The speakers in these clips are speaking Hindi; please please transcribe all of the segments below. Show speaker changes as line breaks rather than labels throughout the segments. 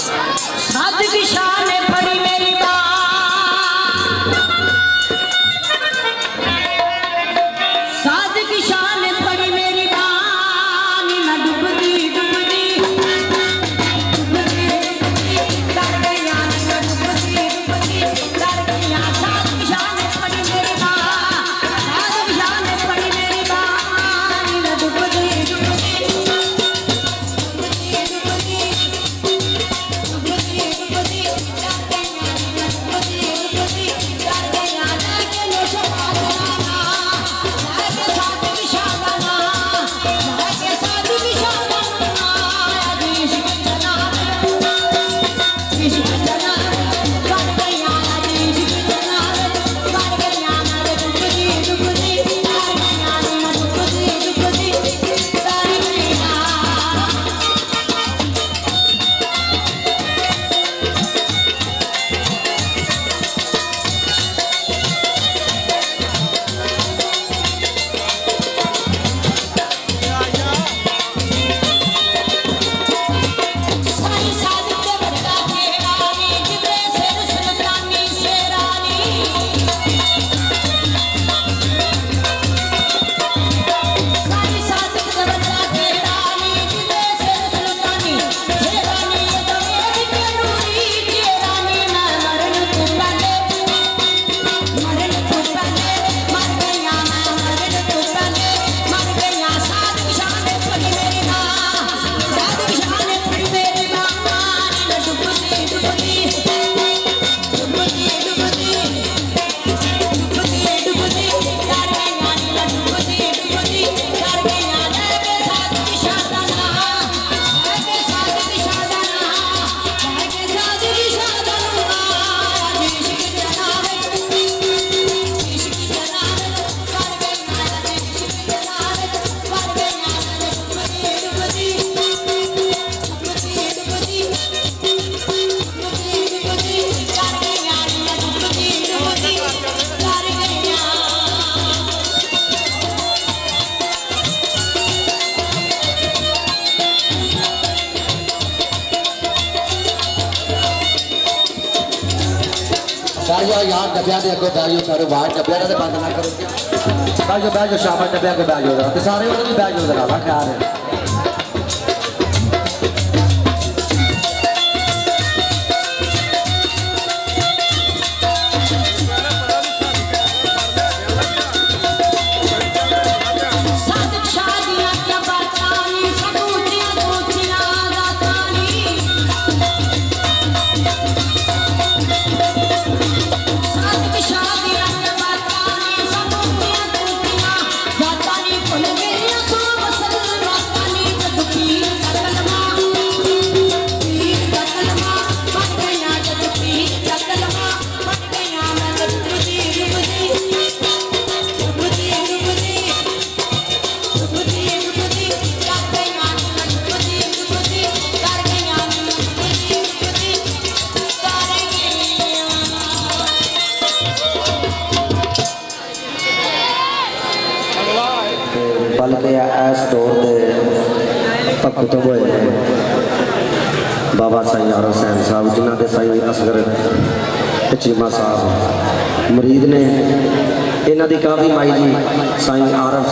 साध की शान पड़ी मेरी बात, साध की शान पड़ी मेरी बात, न डूबती डूबती डूबती कर गया, न डूबती डूबती कर गया। साध की शान पड़ी मेरी बात, साध की शान पड़ी मेरी बात, न डूबती डूबती
यार डब्बिया के अगो बैजो सारे बाहर डब्बिया का बंद ना करो। बैजो बैजो शाबाश डब्बिया के बैजो सारे भी बैजो जरा ख्याल है। बल्कि इस दौर के भगत हुए बाबा साईं आरफ हुसैन साहब जिन्हों के साईं असगर चीमा साहब मुरीद ने इन्हों की काफ़ी माई जी साईं आरफ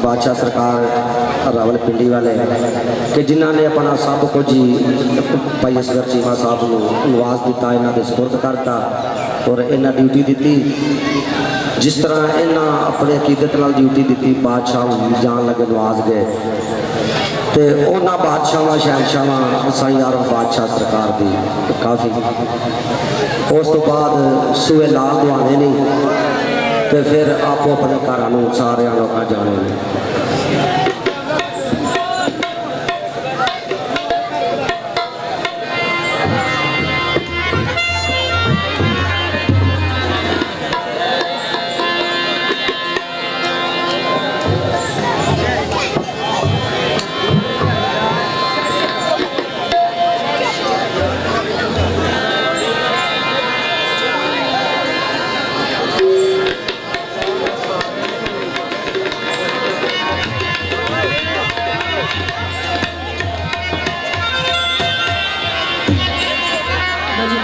बादशाह सरकार रावलपिंडी वाले कि जिन्हों ने अपना सब कुछ ही भाई असगर चीमा साहब को नवाज दिता, इन्हों के सुपुर्द करता और इन्हें ड्यूटी दी जिस तरह इन्हें अपने अकीदत नाल ड्यूटी दी। बादशाह जान लगे नवाज गए तो उन्होंने बादशाह शहनशाह साईं आरफ बादशाह सरकार की काफ़ी उस तो बाद सूए लाल दुआने नहीं तो फिर आपो अपने घर सारे लोग जाने।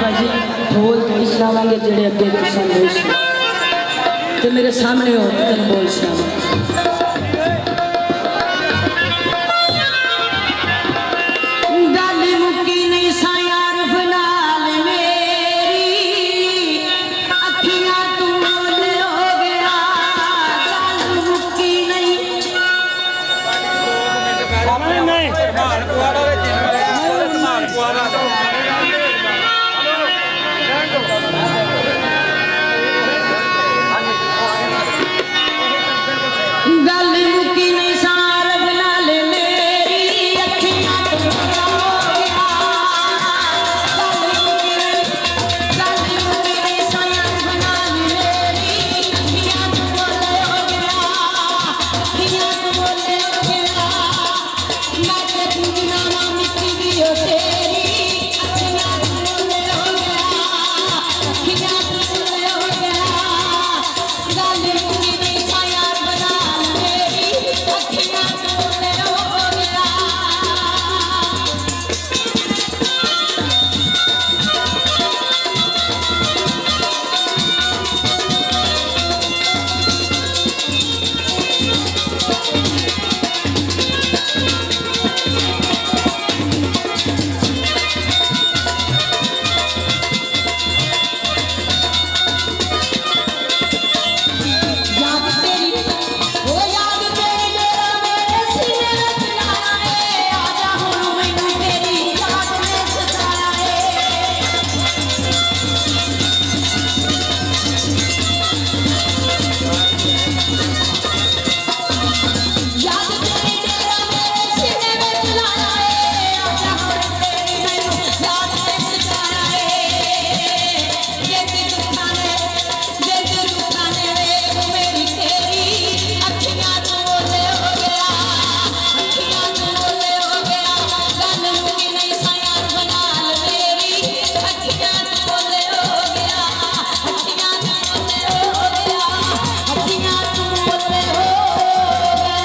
भाजी ढोल थोड़ी सुनावांगे जेड़े अगे तुसां नहीं सुने ते मेरे सामने हो तेन बोल सुनावा गल मुक्की नहीं सा यार नाल मेरी अखियां तू बोल हो गया गल मुक्की नहीं गल मुक्की नहीं सार बना ले मेरी अखियां तू हो गया गल मुक्की नहीं सार बना ले मेरी अखियां तू बोले हो गया अखियां तू बोले हो गया मैं ते दुनिया में मिट्टी दी हो तेरी अखियां तू बोले हो गया अखियां तू बोले हो गया गल मुक्की नहीं सार बना मेरी अखियां तू बोले हो गया याद तेरी ओ याद तेरी मेरा मेरे सीने में लाया है आजा हुन मैनू तेरी याद ने सताया है याद तेरी मेरा मेरे सीने में लाया है आजा हुन तेरी मैनू याद ने सताया है जिंद दुखा ने वे वो मेरी तेरी अखियां तू बोले हो गया अखियां तू बोले हो गया गल मुक्की नहीं सा यार बना ले मेरी अखियां तू बोले हो गया अखियां तू बोले हो गया अखियां तू बोले हो गया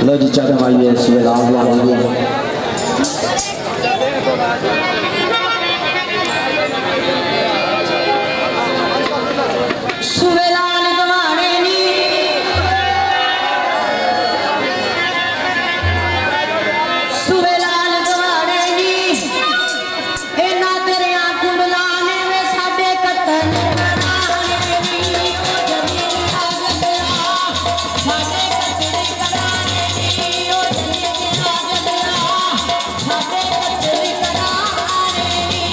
लो जी चाचा भाई है सुबह लाभ लाएंगे
सुवेलाल गवाने नी सुवेलाल गवाने नी इना तेरिया कुंडलाने वे साडे कत्तन कराने नी ओ जमीन राज गया साडे कत्तन कराने नी ओ जमीन राज गया साडे कत्तन कराने नी